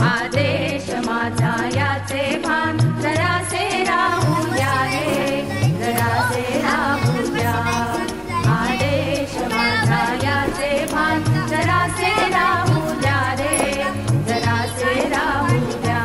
आदेश माझा याचे भान जरासे राहू द्या रे, जरासे राहू द्या. आदेश माझा याचे भान जरासे राहू द्या रे, जरासे राहू द्या.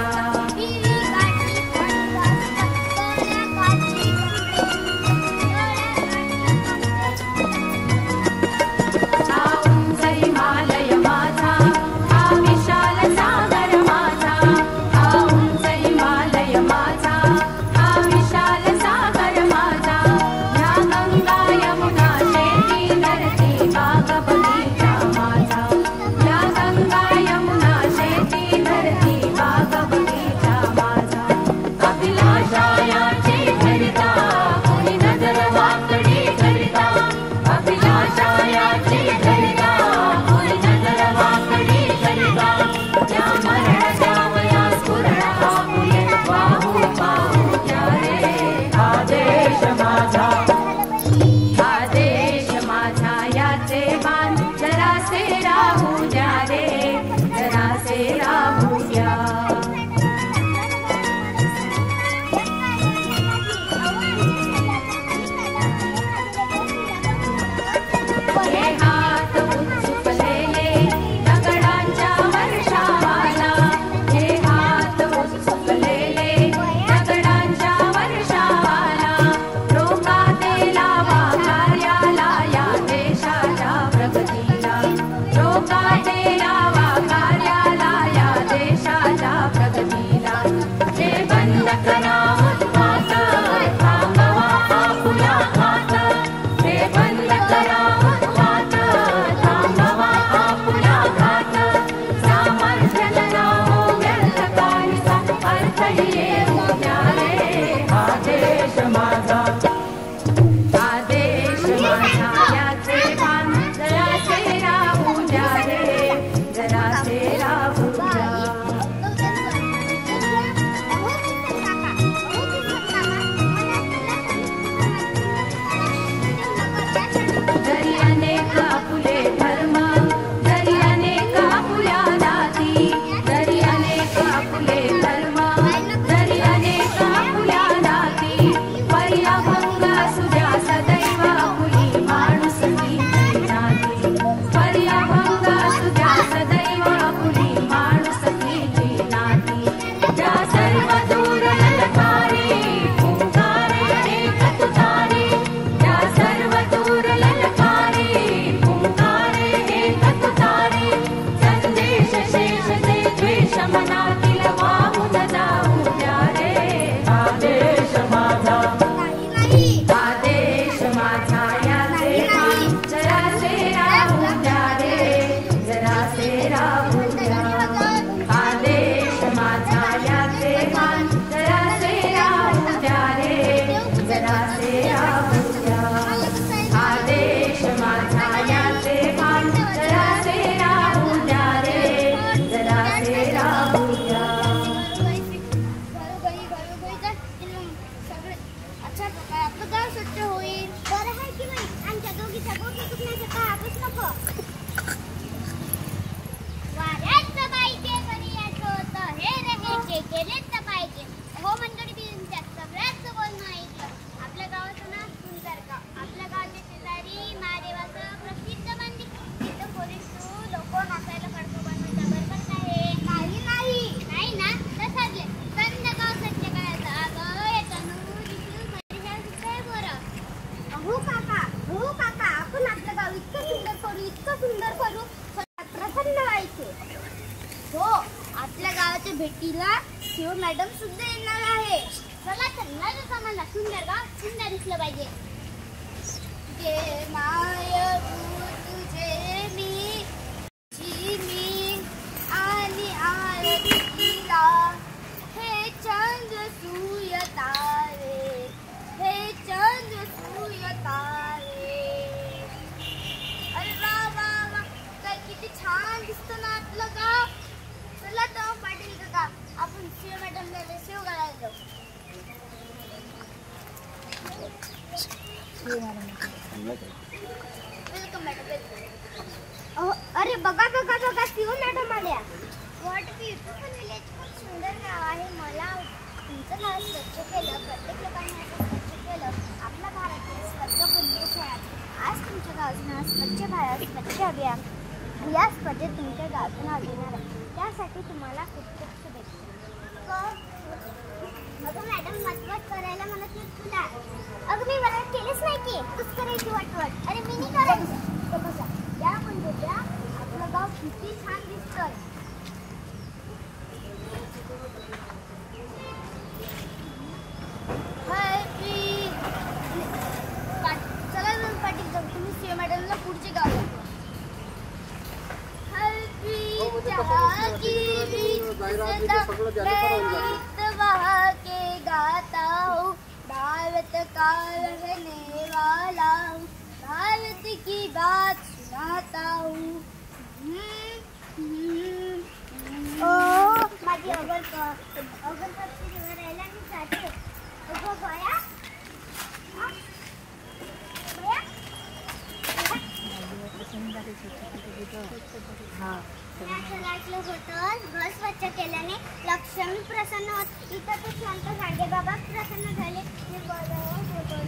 भेटीला शिव मॅडम सुद्धा येणार आहे. चला त्यांना सामान सुंदर गाव सुंदर दिसलं पाहिजे. जे माय तुझे मी मी आणि आरतीला हे चंद्र सूर्य तारे हे चंद्र सूर्य तारे. अरे वा वा वा काय किती छान दिसतं ना आपलं गाव. चला तर पाटील काका आपण शिव मॅडमला शिव घालायला जाऊ. Welcome madam. अरे बघा बघा बघा शिव व्हॉट ब्युटिफुल विलेज. खूप सुंदर गाव आहे. मला तुमचं गाव स्वच्छ केलं, प्रत्येक लोकांनी असं स्वच्छ केलं. आपला भारत देश स्वर्ग पुण्यश आहे. आज तुमच्या गावाचं नाव स्वच्छ भारत स्वच्छ अभियान या स्पर्धेत तुमच्या गावाचं नाव देणार आहे. त्यासाठी तुम्हाला खूप खूप शुभेच्छा. अगं मॅडम, वटवट करायला म्हणत नाही तुला. अगं मी वटवट केलीच नाही की, तूच करायची वटवट. अरे मी नाही करायची. तर बसा त्या म्हणजे त्या आपलं गाव किती छान दिसतंय. चला जाऊन पाटील जाऊ. तुम्ही सीए मॅडमला पुढचे गाव दाखवा. के गाता हूँ भारत का रहने वाला हूँ, भारत की बात सुनाता हूँ. माझी अगरबत्ती राहायला मी जाते. अगं बया ऐकलं होतं घर स्वच्छ केल्याने लक्ष्मी प्रसन्न होत. इथं ते शांत झाले. बाबा प्रसन्न झाले. मी बरं होतो.